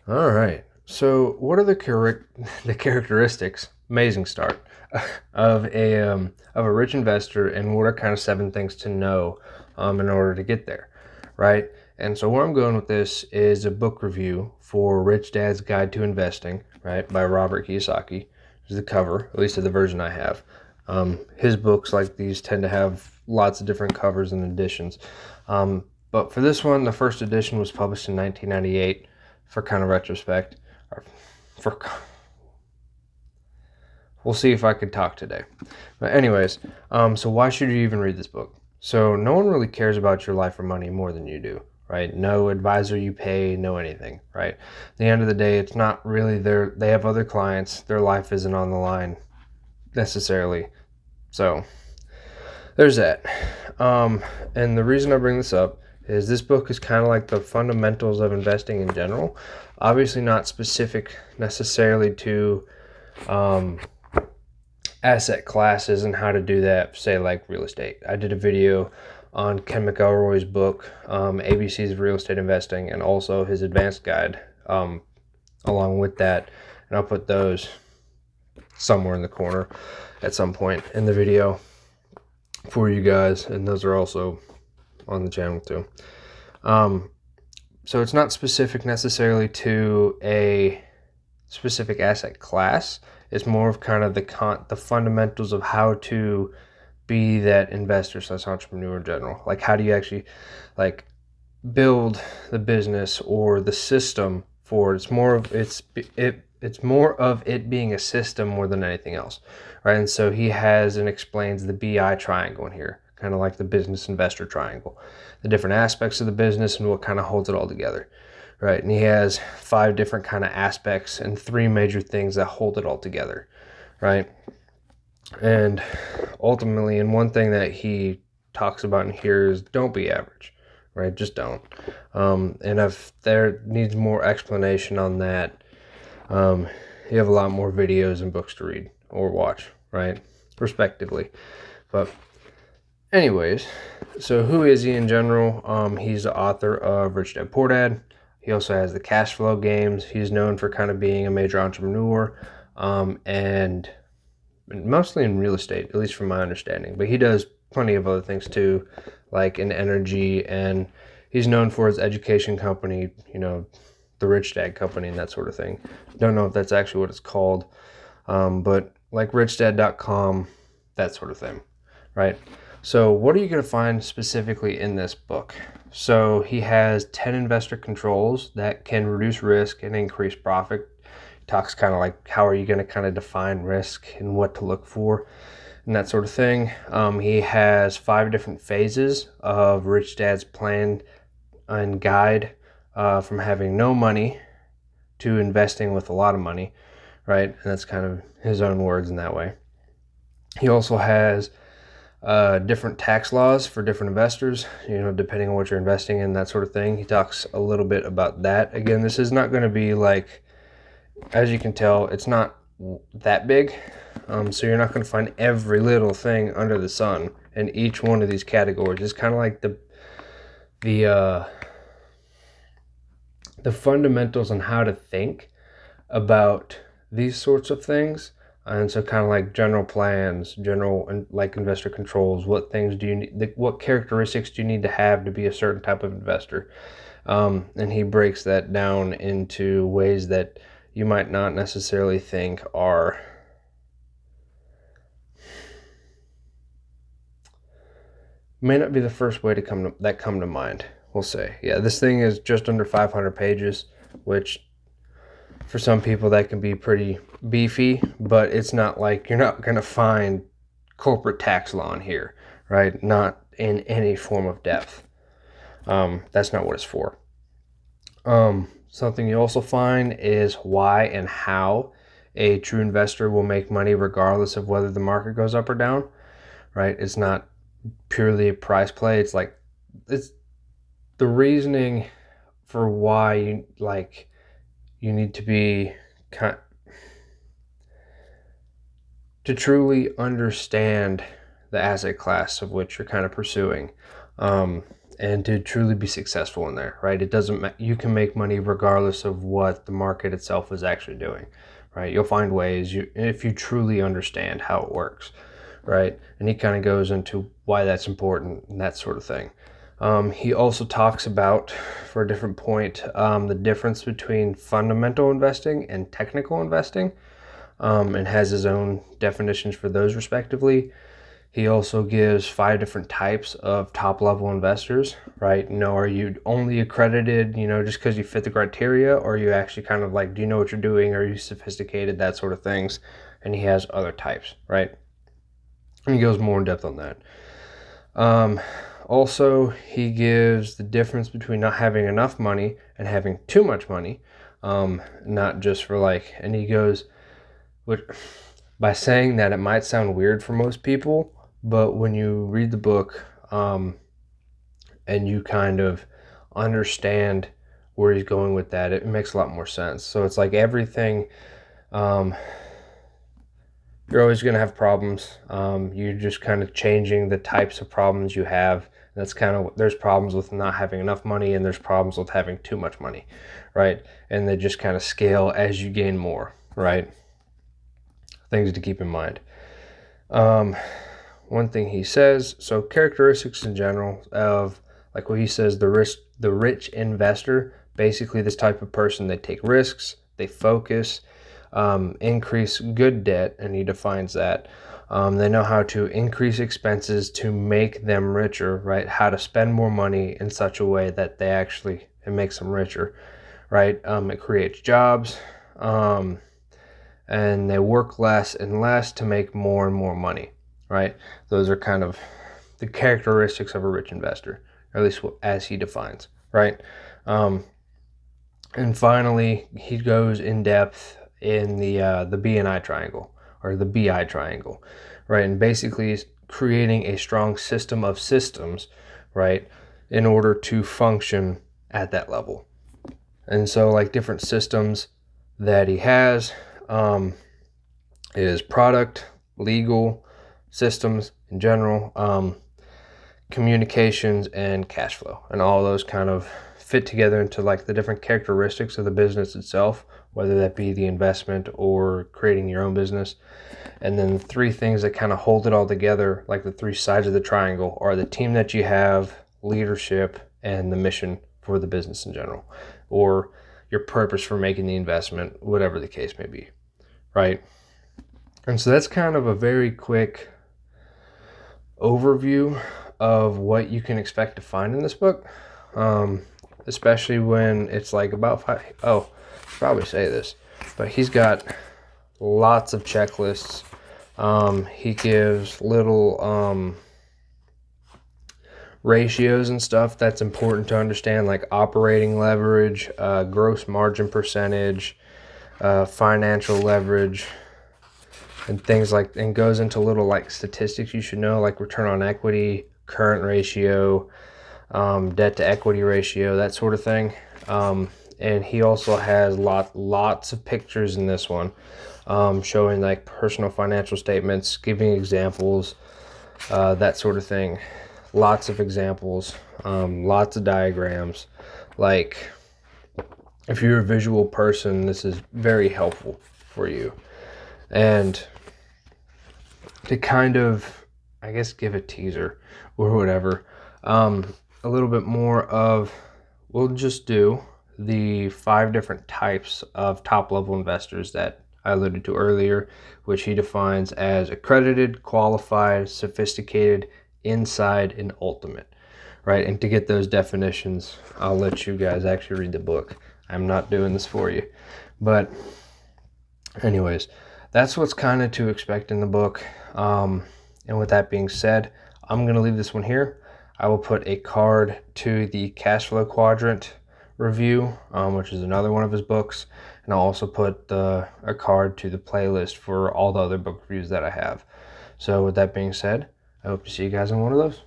All right. So, what are the the characteristics? Amazing start of a rich investor, and what are kind of 7 things to know in order to get there, right? And so, where I'm going with this is a book review for Rich Dad's Guide to Investing, right, by Robert Kiyosaki. This is the cover, at least of the version I have. His books like these tend to have lots of different covers and editions. But for this one, the first edition was published in 1998 for kind of retrospect. Or for We'll see if I could talk today. But anyways, so why should you even read this book? So no one really cares about your life or money more than you do, right? No advisor you pay, no anything, right? At the end of the day, it's not really they have other clients. Their life isn't on the line necessarily. So there's that. And the reason I bring this up is this book is kind of like the fundamentals of investing in general. Obviously, not specific necessarily to asset classes and how to do that, say like real estate. I did a video on Ken McElroy's book, ABCs of Real Estate Investing, and also his advanced guide along with that. And I'll put those somewhere in the corner at some point in the video for you guys, and those are also on the channel too. So it's not specific necessarily to a specific asset class. It's more of kind of the fundamentals of how to be that investor slash entrepreneur in general. Like how do you actually like build the business or the system for it. It's more of it being a system more than anything else, right? And so he has and explains the BI triangle in here, kind of like the business investor triangle, the different aspects of the business and what kind of holds it all together, right? And he has 5 different kind of aspects and 3 major things that hold it all together, right? And ultimately, and one thing that he talks about in here is don't be average, right? Just don't. And if there needs more explanation on that, you have a lot more videos and books to read or watch, right? Respectively. But anyways, so who is he in general? He's the author of Rich Dad Poor Dad. He also has the Cash Flow Games. He's known for kind of being a major entrepreneur, and mostly in real estate, at least from my understanding. But he does plenty of other things too, like in energy, and he's known for his education company, the Rich Dad Company and that sort of thing. Don't know if that's actually what it's called, but like richdad.com, that sort of thing, right? So what are you going to find specifically in this book? So he has 10 investor controls that can reduce risk and increase profit. He talks kind of like how are you going to kind of define risk and what to look for and that sort of thing. He has 5 different phases of Rich Dad's plan and guide, from having no money to investing with a lot of money, right? And that's kind of his own words in that way. He also has different tax laws for different investors, depending on what you're investing in, that sort of thing. He talks a little bit about that. Again, this is not going to be like, as you can tell, it's not that big. So you're not going to find every little thing under the sun in each one of these categories. It's kind of like the fundamentals on how to think about these sorts of things. And so kind of like general plans, general and like investor controls, what things do you need, what characteristics do you need to have to be a certain type of investor? And he breaks that down into ways that you might not necessarily think are may not be the first way to come to mind. We'll say, yeah, this thing is just under 500 pages, which for some people that can be pretty beefy, but it's not like you're not going to find corporate tax law in here, right? Not in any form of depth. That's not what it's for. Something you also find is why and how a true investor will make money regardless of whether the market goes up or down, right? It's not purely a price play. It's the reasoning for why you need to be to truly understand the asset class of which you're kind of pursuing. and to truly be successful in there, right? It doesn't you can make money regardless of what the market itself is actually doing, right? You'll find ways if you truly understand how it works, right? And he kind of goes into why that's important and that sort of thing. He also talks about, for a different point, the difference between fundamental investing and technical investing, and has his own definitions for those respectively. He also gives 5 different types of top-level investors, right? Are you only accredited, just because you fit the criteria, or are you actually kind of like, do you know what you're doing? Are you sophisticated? That sort of things. And he has other types, right? And he goes more in depth on that. Also, he gives the difference between not having enough money and having too much money, not just for and he goes, by saying that, it might sound weird for most people, but when you read the book and you kind of understand where he's going with that, it makes a lot more sense. So it's like everything, you're always going to have problems. You're just kind of changing the types of problems you have. That's kind of, there's problems with not having enough money, and there's problems with having too much money, right? And they just kind of scale as you gain more, right? Things to keep in mind. One thing he says, so characteristics in general of, like what he says, the rich investor, basically this type of person, they take risks, they focus, increase good debt, and he defines that. They know how to increase expenses to make them richer, right? How to spend more money in such a way that it makes them richer, right? It creates jobs, and they work less and less to make more and more money, right? Those are kind of the characteristics of a rich investor, or at least as he defines, right? And finally, he goes in depth in the BNI triangle, or the BI triangle, right? And basically is creating a strong system of systems, right, in order to function at that level. And so, like, different systems that he has is product, legal, systems in general, communications, and cash flow. And all those kind of fit together into like the different characteristics of the business itself, whether that be the investment or creating your own business. And then the 3 things that kind of hold it all together, like the 3 sides of the triangle, are the team that you have, leadership, and the mission for the business in general, or your purpose for making the investment, whatever the case may be, right? And so that's kind of a very quick overview of what you can expect to find in this book, especially when it's like about 5. Oh, I should probably say this, but he's got lots of checklists. He gives little ratios and stuff that's important to understand, like operating leverage, gross margin percentage, financial leverage, and things like, and goes into little like statistics you should know, like return on equity, current ratio, debt to equity ratio, that sort of thing. And he also has lots of pictures in this one, showing like personal financial statements, giving examples, that sort of thing. Lots of examples, lots of diagrams. Like, if you're a visual person, this is very helpful for you. And to kind of, I guess, give a teaser or whatever, a little bit more of, we'll just do the 5 different types of top-level investors that I alluded to earlier, which he defines as accredited, qualified, sophisticated, inside, and ultimate, right? And to get those definitions, I'll let you guys actually read the book. I'm not doing this for you. But anyways, that's what's kind of to expect in the book. And with that being said, I'm going to leave this one here. I will put a card to the cash flow quadrant review, which is another one of his books. And I'll also put a card to the playlist for all the other book reviews that I have. So with that being said, I hope to see you guys in one of those.